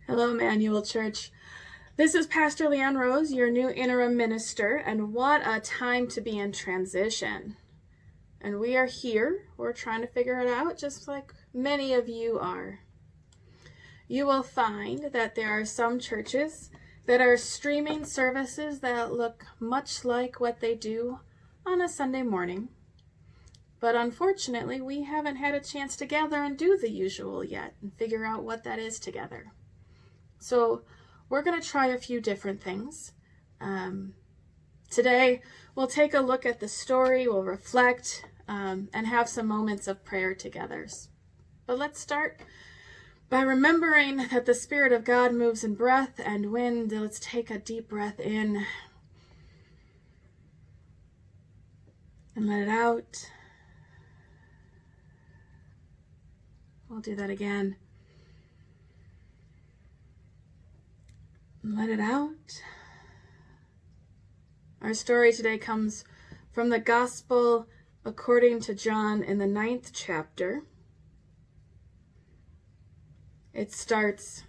Hello, Emmanuel Church. This is Pastor Leanne Rose, your new interim minister, and what a time to be in transition. And we are here. We're trying to figure it out, just like many of you are. You will find that there are some churches that are streaming services that look much like what they do on a Sunday morning. But unfortunately, we haven't had a chance to gather and do the usual yet and figure out what that is together. So we're going to try a few different things. Today, we'll take a look at the story, we'll reflect, and have some moments of prayer together. But let's start by remembering that the Spirit of God moves in breath and wind. Let's take a deep breath in and let it out. We'll do that again. Let it out. Our story today comes from the Gospel according to John in the 9th chapter. It starts,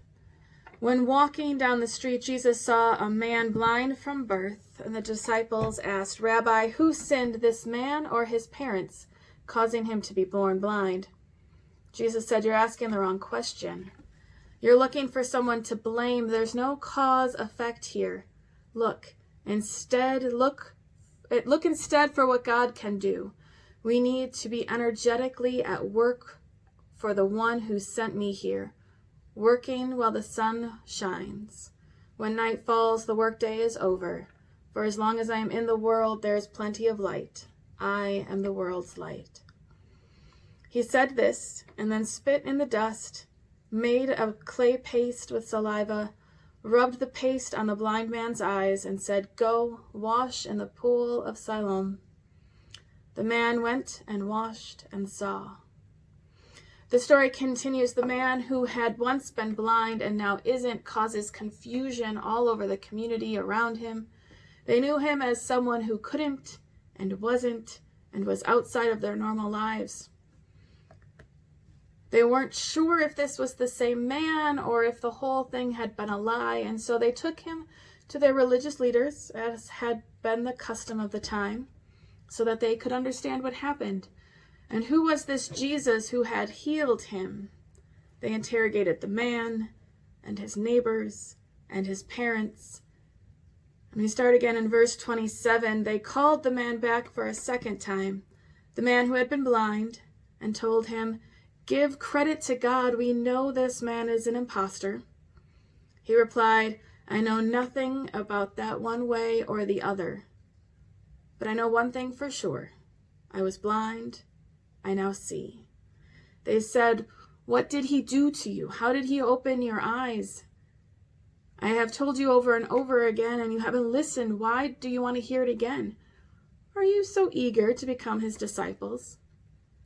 "When walking down the street, Jesus saw a man blind from birth, and the disciples asked, 'Rabbi, who sinned, this man or his parents, causing him to be born blind?' Jesus said, 'You're asking the wrong question. You're looking for someone to blame. There's no cause-effect here. Look instead for what God can do. We need to be energetically at work for the one who sent me here, working while the sun shines. When night falls, the workday is over. For as long as I am in the world, there is plenty of light. I am the world's light.' He said this, and then spit in the dust, made a clay paste with saliva, rubbed the paste on the blind man's eyes, and said, 'Go, wash in the pool of Siloam.' The man went and washed and saw." The story continues. The man who had once been blind and now isn't causes confusion all over the community around him. They knew him as someone who couldn't and wasn't and was outside of their normal lives. They weren't sure if this was the same man or if the whole thing had been a lie, and so they took him to their religious leaders, as had been the custom of the time, so that they could understand what happened. And who was this Jesus who had healed him? They interrogated the man and his neighbors and his parents. And we start again in verse 27. They called the man back for a second time, the man who had been blind, and told him, "Give credit to God. We know this man is an impostor." He replied, "I know nothing about that one way or the other. But I know one thing for sure. I was blind. I now see." They said, "What did he do to you? How did he open your eyes? I have told you over and over again, and you haven't listened. Why do you want to hear it again? Are you so eager to become his disciples?"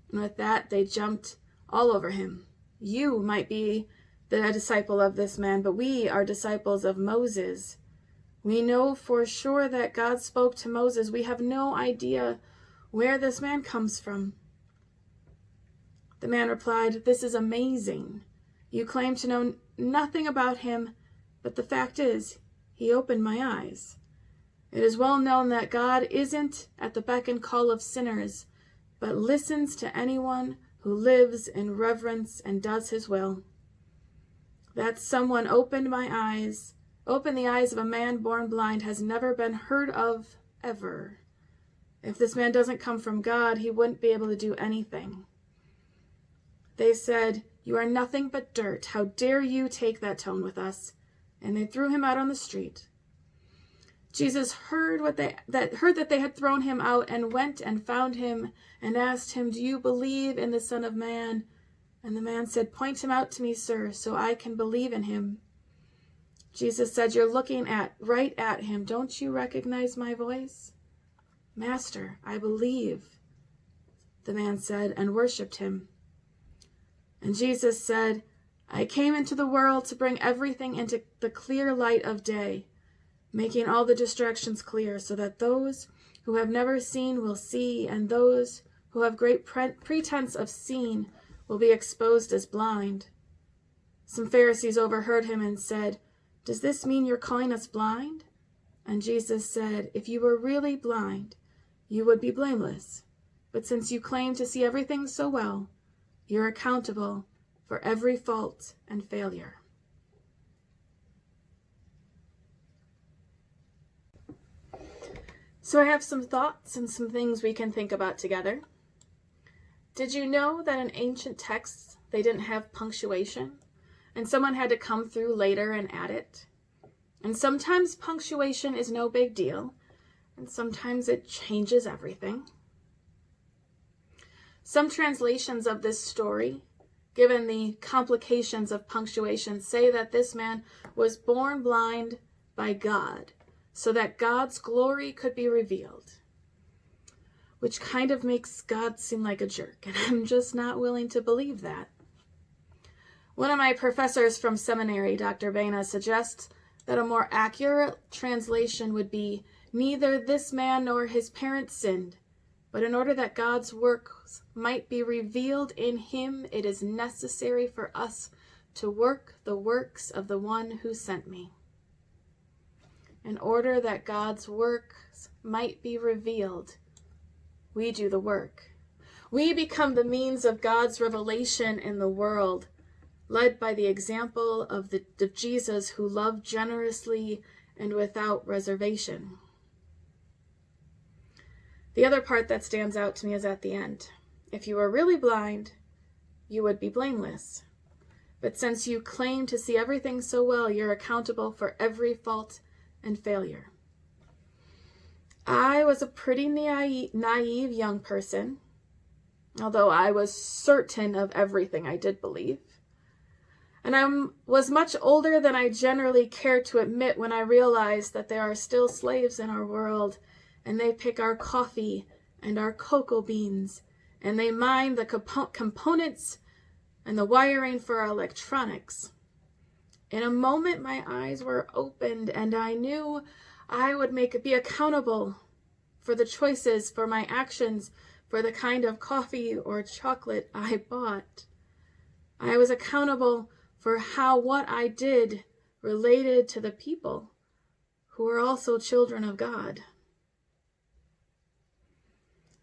And with that, they jumped all over him. "You might be the disciple of this man, but we are disciples of Moses. We know for sure that God spoke to Moses. We have no idea where this man comes from." The man replied, "This is amazing. You claim to know nothing about him, but the fact is, he opened my eyes. It is well known that God isn't at the beck and call of sinners, but listens to anyone who lives in reverence and does his will. That someone opened the eyes of a man born blind has never been heard of ever. If this man doesn't come from God, he wouldn't be able to do anything." They said, "You are nothing but dirt. How dare you take that tone with us?" And they threw him out on the street. Jesus heard that they had thrown him out, and went and found him and asked him, "Do you believe in the Son of Man?" And the man said, "Point him out to me, sir, so I can believe in him." Jesus said, "You're looking right at him. Don't you recognize my voice?" "Master, I believe," the man said, and worshipped him. And Jesus said, "I came into the world to bring everything into the clear light of day, making all the distractions clear, so that those who have never seen will see, and those who have great pretense of seeing will be exposed as blind." Some Pharisees overheard him and said, "Does this mean you're calling us blind?" And Jesus said, "If you were really blind, you would be blameless. But since you claim to see everything so well, you're accountable for every fault and failure." So I have some thoughts and some things we can think about together. Did you know that in ancient texts, they didn't have punctuation, and someone had to come through later and add it? And sometimes punctuation is no big deal, and sometimes it changes everything. Some translations of this story, given the complications of punctuation, say that this man was born blind by God, so that God's glory could be revealed, which kind of makes God seem like a jerk, and I'm just not willing to believe that. One of my professors from seminary, Dr. Baina, suggests that a more accurate translation would be, "Neither this man nor his parents sinned, but in order that God's works might be revealed in him, it is necessary for us to work the works of the one who sent me." In order that God's works might be revealed, we do the work. We become the means of God's revelation in the world, led by the example of Jesus, who loved generously and without reservation. The other part that stands out to me is at the end. If you were really blind, you would be blameless. But since you claim to see everything so well, you're accountable for every fault and failure. I was a pretty naive young person, although I was certain of everything I did believe. And I was much older than I generally care to admit when I realized that there are still slaves in our world, and they pick our coffee and our cocoa beans, and they mine the components and the wiring for our electronics. In a moment, my eyes were opened, and I knew I would be accountable for the choices, for my actions, for the kind of coffee or chocolate I bought. I was accountable for how what I did related to the people who were also children of God.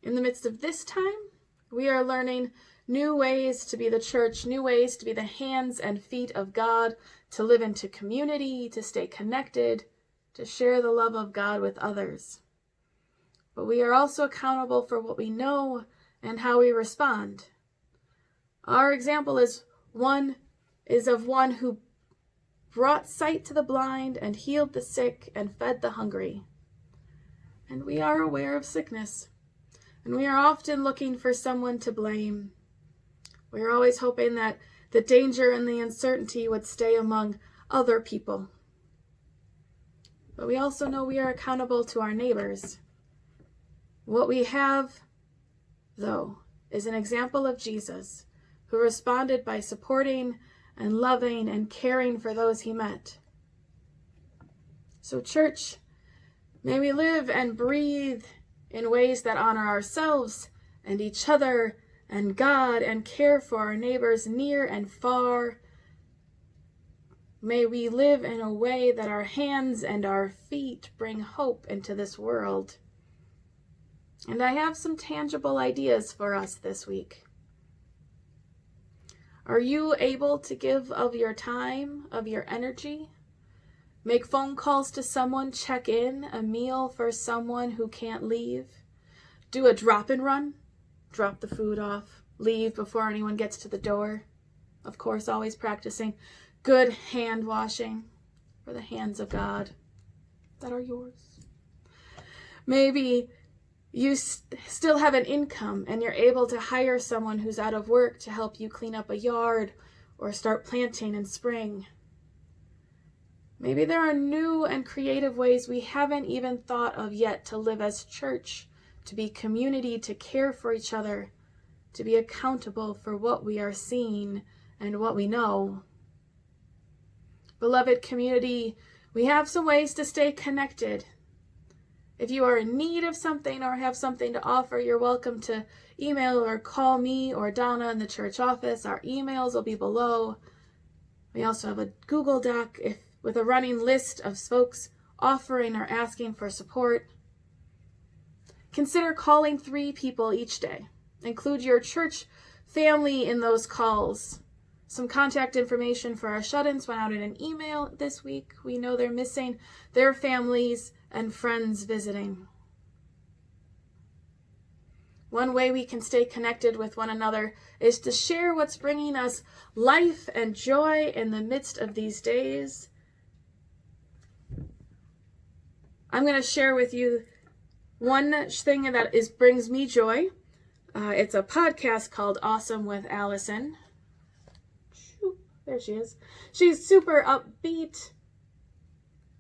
In the midst of this time, we are learning new ways to be the church, new ways to be the hands and feet of God, to live into community, to stay connected, to share the love of God with others. But we are also accountable for what we know and how we respond. Our example is of one who brought sight to the blind and healed the sick and fed the hungry. And we are aware of sickness, and we are often looking for someone to blame. We are always hoping that the danger and the uncertainty would stay among other people. But we also know we are accountable to our neighbors. What we have, though, is an example of Jesus, who responded by supporting and loving and caring for those he met. So, church, may we live and breathe in ways that honor ourselves and each other and God, and care for our neighbors near and far. May we live in a way that our hands and our feet bring hope into this world. And I have some tangible ideas for us this week. Are you able to give of your time, of your energy? Make phone calls to someone, check in, a meal for someone who can't leave. Do a drop and run. Drop the food off, leave before anyone gets to the door. Of course, always practicing good hand washing for the hands of God that are yours. Maybe you still have an income and you're able to hire someone who's out of work to help you clean up a yard or start planting in spring. Maybe there are new and creative ways we haven't even thought of yet to live as church, to be community, to care for each other, to be accountable for what we are seeing and what we know. Beloved community, we have some ways to stay connected. If you are in need of something or have something to offer, you're welcome to email or call me or Donna in the church office. Our emails will be below. We also have a Google Doc with a running list of folks offering or asking for support. Consider calling 3 people each day. Include your church family in those calls. Some contact information for our shut-ins went out in an email this week. We know they're missing their families and friends visiting. One way we can stay connected with one another is to share what's bringing us life and joy in the midst of these days. I'm going to share with you one thing that brings me joy. It's a podcast called Awesome with Allison. There she is. She's super upbeat,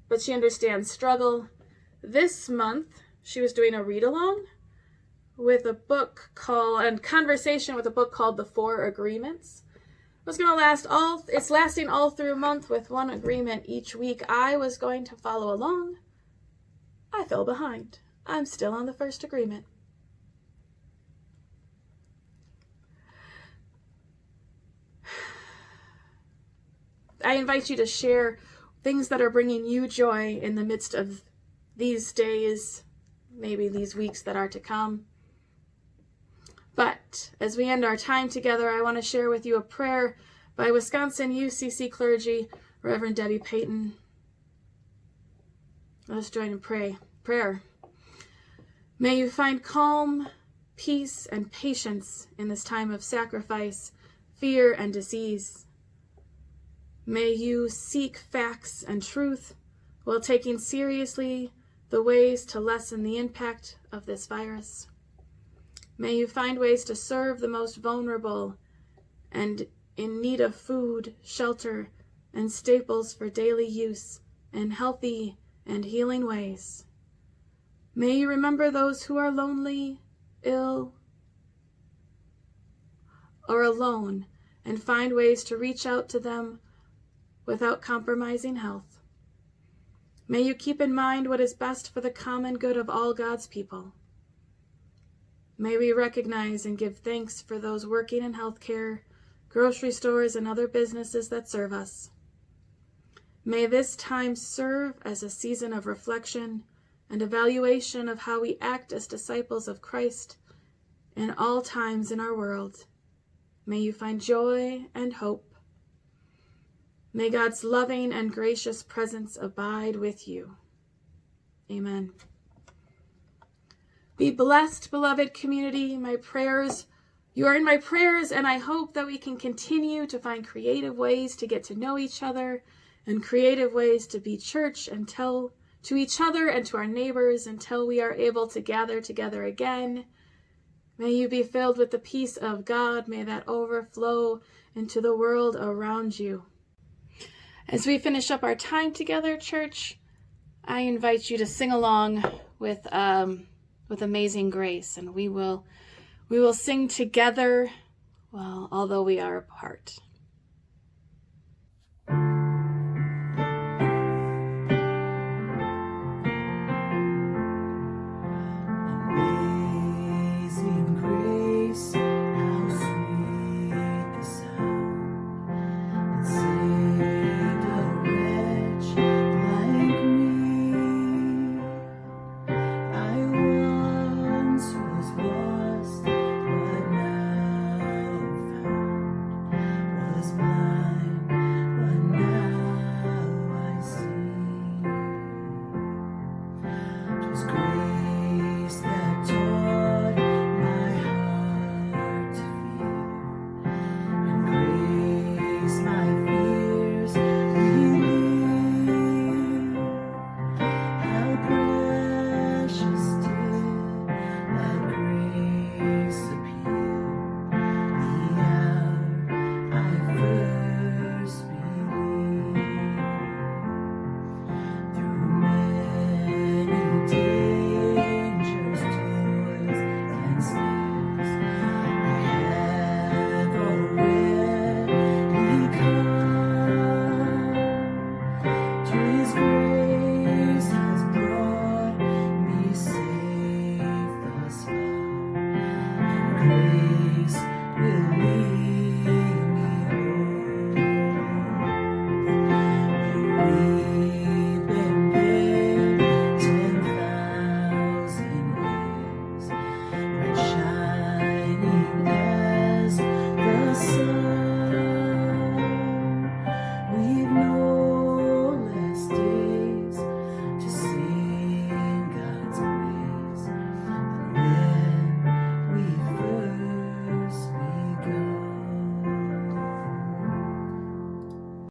but she understands struggle. This month, she was doing a read-along with a book and conversation with a book called The 4 Agreements. It's lasting all through a month with one agreement each week. I was going to follow along. I fell behind. I'm still on the first agreement. I invite you to share things that are bringing you joy in the midst of these days, maybe these weeks that are to come. But as we end our time together, I want to share with you a prayer by Wisconsin UCC clergy, Reverend Debbie Payton. Let us join in prayer. May you find calm, peace, and patience in this time of sacrifice, fear, and disease. May you seek facts and truth while taking seriously the ways to lessen the impact of this virus. May you find ways to serve the most vulnerable and in need of food, shelter, and staples for daily use in healthy and healing ways. May you remember those who are lonely, ill, or alone and find ways to reach out to them without compromising health. May you keep in mind what is best for the common good of all God's people. May we recognize and give thanks for those working in healthcare, grocery stores, and other businesses that serve us. May this time serve as a season of reflection and evaluation of how we act as disciples of Christ in all times in our world. May you find joy and hope. May God's loving and gracious presence abide with you. Amen. Be blessed, beloved community. You are in my prayers, and I hope that we can continue to find creative ways to get to know each other and creative ways to be church and tell to each other and to our neighbors until we are able to gather together again. May you be filled with the peace of God. May that overflow into the world around you. As we finish up our time together, church, I invite you to sing along with Amazing Grace, and we will sing together, although we are apart.